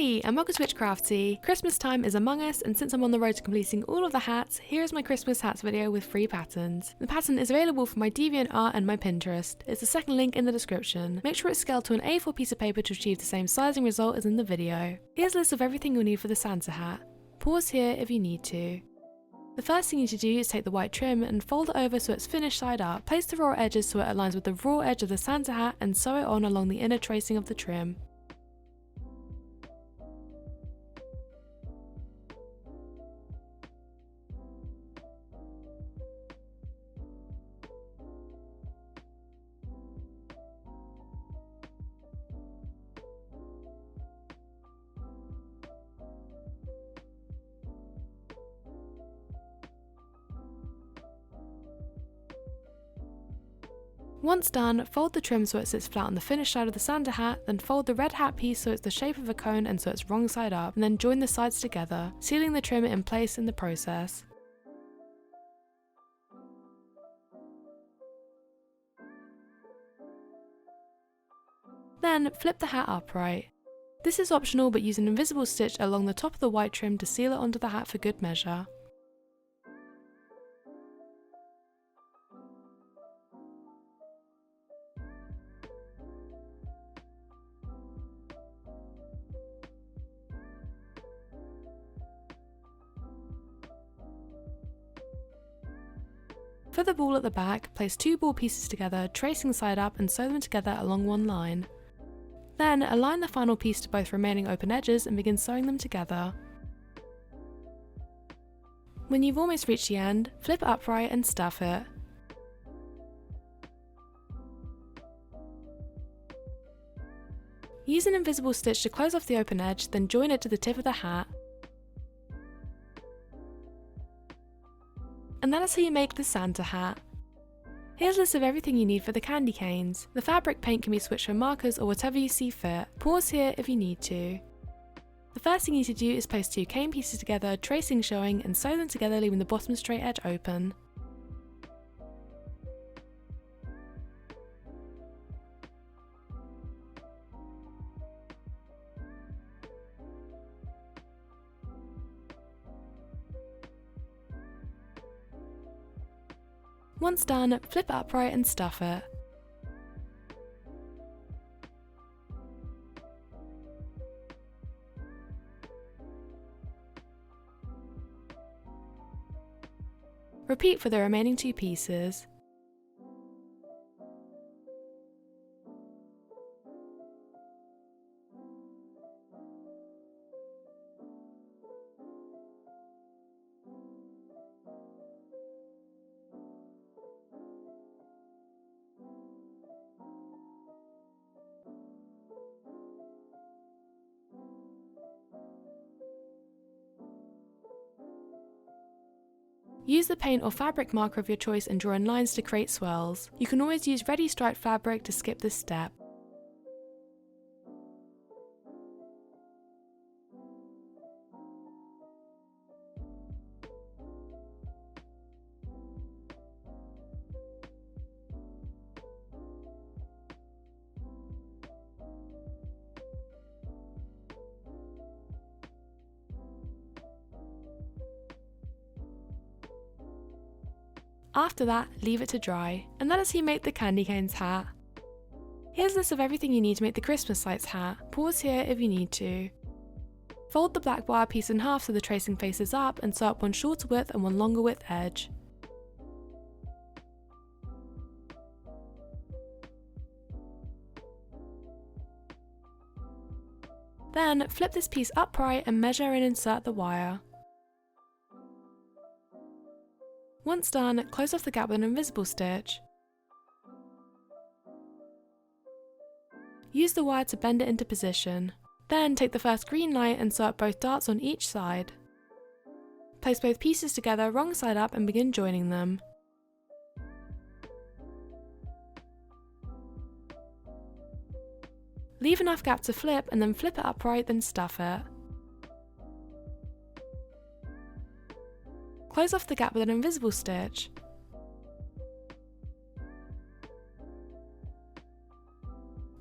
Hi, and welcome to Witchcrafty. Christmas time is among us, and since I'm on the road to completing all of the hats, here is my Christmas hats video with free patterns. The pattern is available from my DeviantArt and my Pinterest. It's the second link in the description. Make sure it's scaled to an A4 piece of paper to achieve the same sizing result as in the video. Here's a list of everything you'll need for the Santa hat. Pause here if you need to. The first thing you need to do is take the white trim and fold it over so it's finished side up. Place the raw edges so it aligns with the raw edge of the Santa hat and sew it on along the inner tracing of the trim. Once done, fold the trim so it sits flat on the finished side of the Santa hat, then fold the red hat piece so it's the shape of a cone and so it's wrong side up, and then join the sides together, sealing the trim in place in the process. Then flip the hat upright. This is optional, but use an invisible stitch along the top of the white trim to seal it onto the hat for good measure. For the ball at the back, place two ball pieces together, tracing side up and sew them together along one line. Then align the final piece to both remaining open edges and begin sewing them together. When you've almost reached the end, flip it upright and stuff it. Use an invisible stitch to close off the open edge, then join it to the tip of the hat. And that is how you make the Santa hat. Here's a list of everything you need for the candy canes. The fabric paint can be switched for markers or whatever you see fit. Pause here if you need to. The first thing you need to do is place two cane pieces together, tracing showing, and sew them together, leaving the bottom straight edge open. Once done, flip it upright and stuff it. Repeat for the remaining two pieces. Use the paint or fabric marker of your choice and draw in lines to create swirls. You can always use ready striped fabric to skip this step. After that, leave it to dry. And that is how you make the candy canes hat. Here's a list of everything you need to make the Christmas lights hat. Pause here if you need to. Fold the black wire piece in half so the tracing faces up and sew up one shorter width and one longer width edge. Then flip this piece upright and measure and insert the wire. Once done, close off the gap with an invisible stitch. Use the wire to bend it into position. Then take the first green light and sew up both darts on each side. Place both pieces together wrong side up and begin joining them. Leave enough gap to flip and then flip it upright, then stuff it. Close off the gap with an invisible stitch.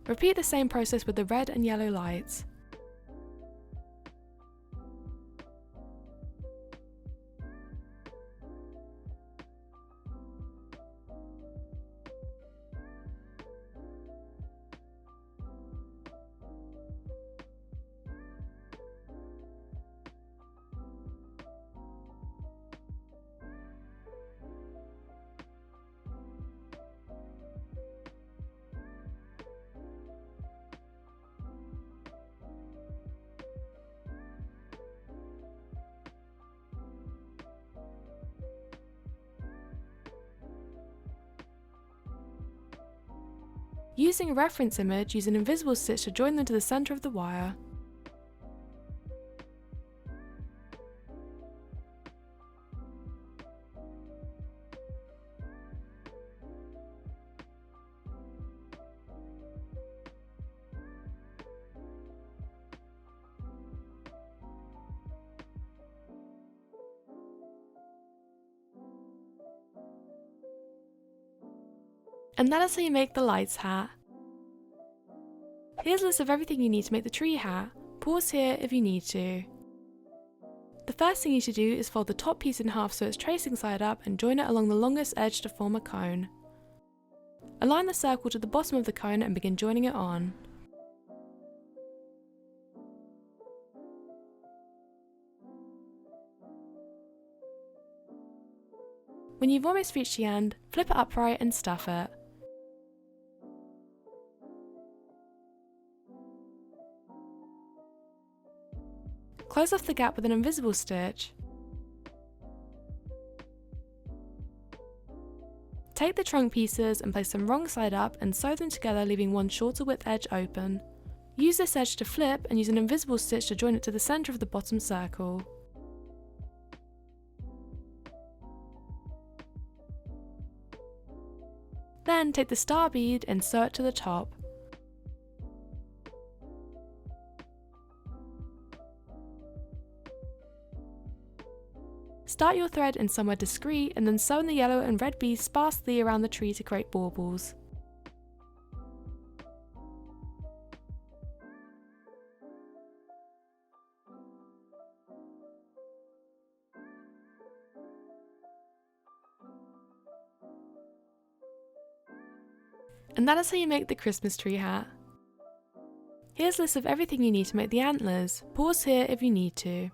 Repeat the same process with the red and yellow lights. Using a reference image, use an invisible stitch to join them to the centre of the wire. And that is how you make the lights hat. Here's a list of everything you need to make the tree hat. Pause here if you need to. The first thing you should do is fold the top piece in half so it's tracing side up and join it along the longest edge to form a cone. Align the circle to the bottom of the cone and begin joining it on. When you've almost reached the end, flip it upright and stuff it. Close off the gap with an invisible stitch. Take the trunk pieces and place them wrong side up and sew them together, leaving one shorter width edge open. Use this edge to flip and use an invisible stitch to join it to the centre of the bottom circle. Then take the star bead and sew it to the top. Start your thread in somewhere discreet and then sew in the yellow and red beads sparsely around the tree to create baubles. And that is how you make the Christmas tree hat. Here's a list of everything you need to make the antlers. Pause here if you need to.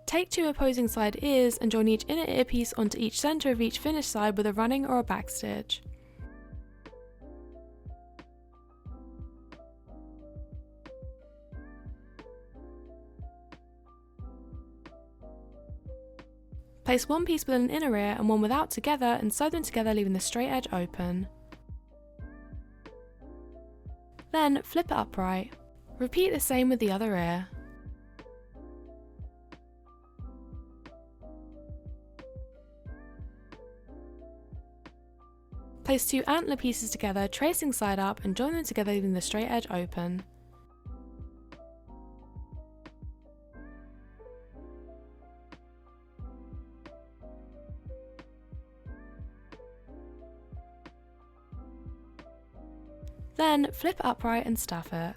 Take 2 opposing side ears and join each inner earpiece onto each centre of each finished side with a running or a backstitch. Place one piece with an inner ear and one without together and sew them together, leaving the straight edge open. Then flip it upright. Repeat the same with the other ear. Place 2 antler pieces together, tracing side up, and join them together, leaving the straight edge open. Then flip it upright and stuff it.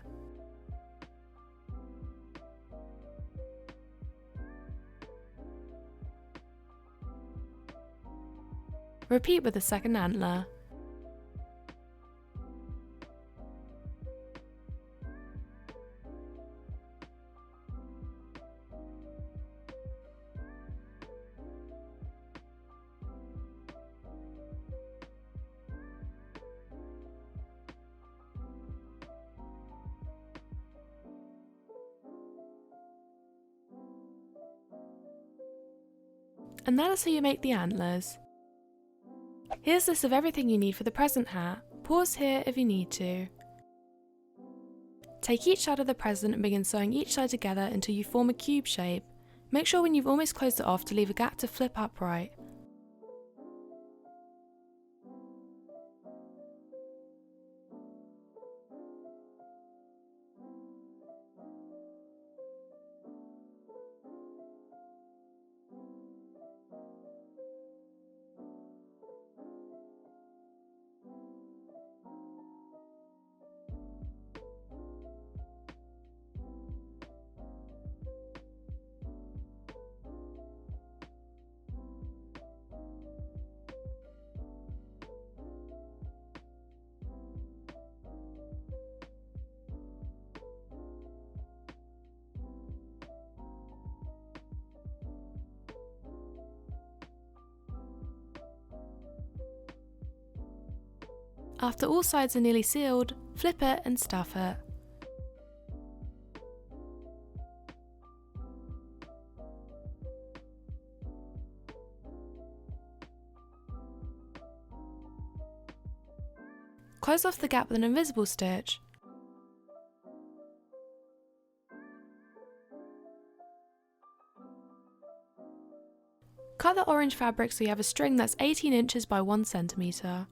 Repeat with the second antler. And that is how you make the antlers. Here's a list of everything you need for the present hat. Pause here if you need to. Take each side of the present and begin sewing each side together until you form a cube shape. Make sure when you've almost closed it off to leave a gap to flip upright. After all sides are nearly sealed, flip it and stuff it. Close off the gap with an invisible stitch. Cut the orange fabric so you have a string that's 18 inches by 1 centimeter.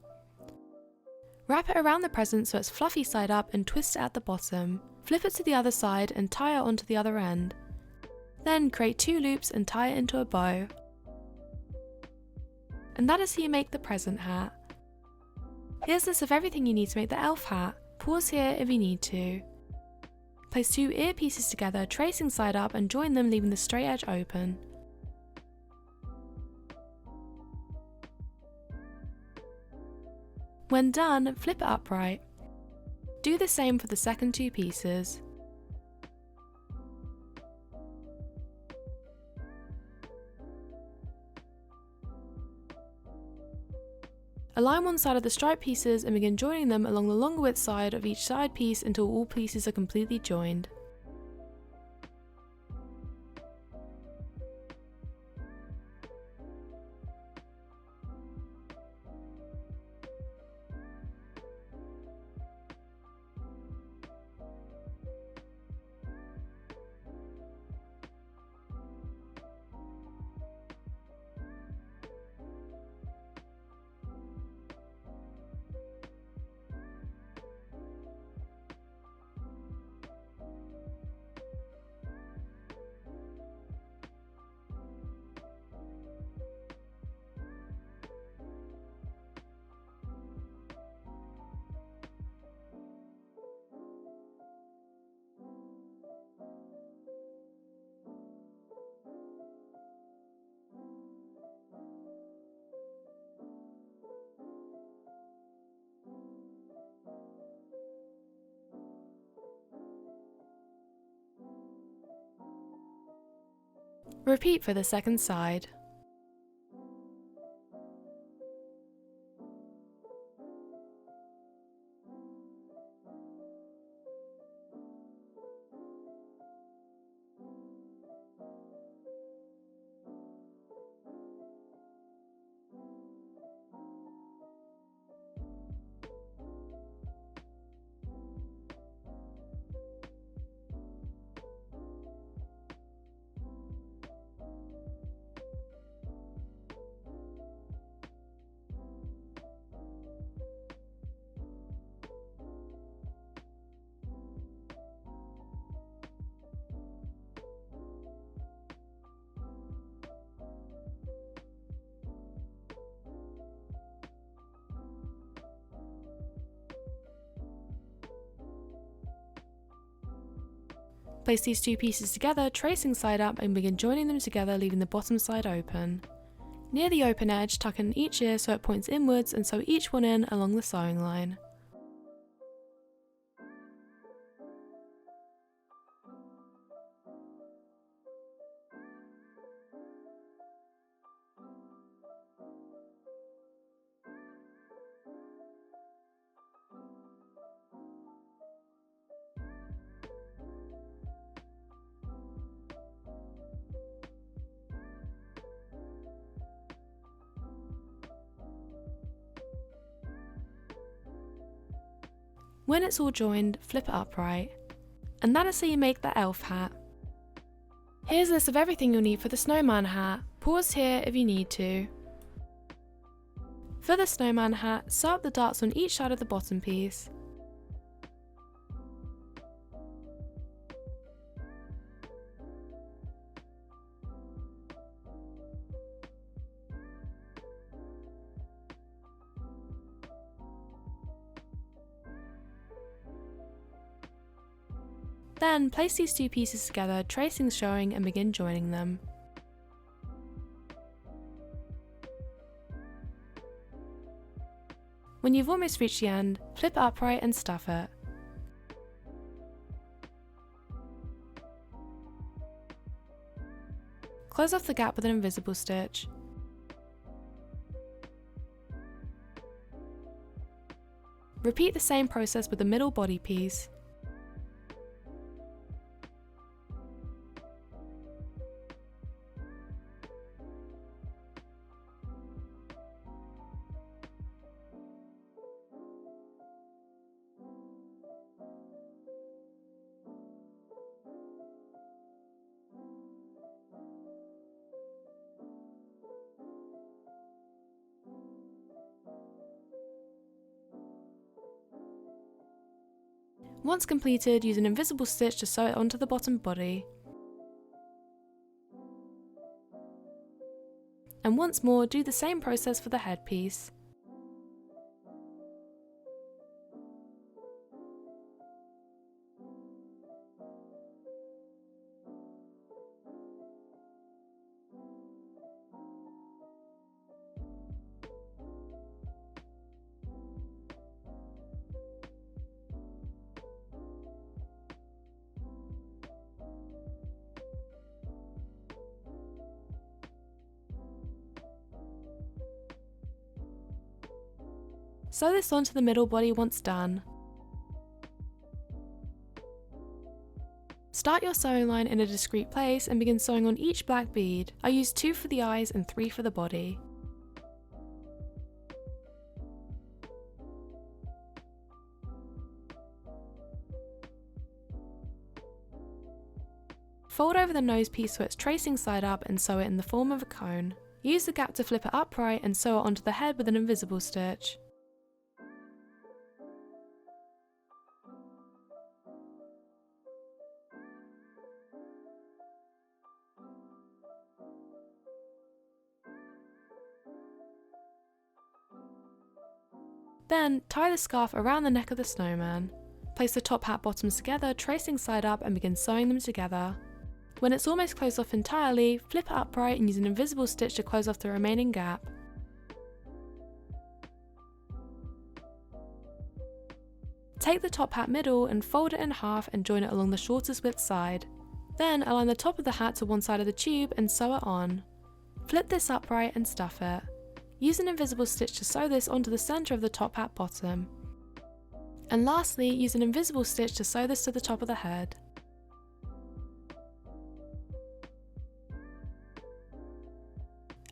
Wrap it around the present so it's fluffy side up and twist it at the bottom. Flip it to the other side and tie it onto the other end. Then create 2 loops and tie it into a bow. And that is how you make the present hat. Here's a list of everything you need to make the elf hat. Pause here if you need to. Place 2 ear pieces together, tracing side up, and join them, leaving the straight edge open. When done, flip it upright. Do the same for the second 2 pieces. Align one side of the stripe pieces and begin joining them along the longer width side of each side piece until all pieces are completely joined. Repeat for the second side. Place these 2 pieces together, tracing side up, and begin joining them together, leaving the bottom side open. Near the open edge, tuck in each ear so it points inwards and sew each one in along the sewing line. When it's all joined, flip it upright. And that is how you make the elf hat. Here's a list of everything you'll need for the snowman hat. Pause here if you need to. For the snowman hat, sew up the darts on each side of the bottom piece. Then place these 2 pieces together, tracings showing, and begin joining them. When you've almost reached the end, flip it upright and stuff it. Close off the gap with an invisible stitch. Repeat the same process with the middle body piece. Once completed, use an invisible stitch to sew it onto the bottom body. And once more, do the same process for the headpiece. Sew this onto the middle body once done. Start your sewing line in a discrete place and begin sewing on each black bead. I used 2 for the eyes and 3 for the body. Fold over the nose piece so it's tracing side up and sew it in the form of a cone. Use the gap to flip it upright and sew it onto the head with an invisible stitch. Then, tie the scarf around the neck of the snowman. Place the top hat bottoms together, tracing side up, and begin sewing them together. When it's almost closed off entirely, flip it upright and use an invisible stitch to close off the remaining gap. Take the top hat middle and fold it in half and join it along the shortest width side. Then align the top of the hat to one side of the tube and sew it on. Flip this upright and stuff it. Use an invisible stitch to sew this onto the centre of the top hat bottom. And lastly, use an invisible stitch to sew this to the top of the head.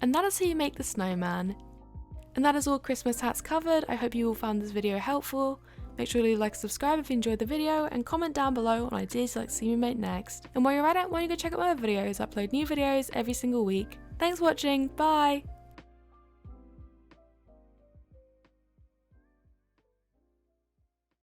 And that is how you make the snowman. And that is all Christmas hats covered. I hope you all found this video helpful. Make sure to leave a like and subscribe if you enjoyed the video, and comment down below on ideas you'd like to see me make next. And while you're at it, why don't you go check out my other videos? I upload new videos every single week. Thanks for watching, bye!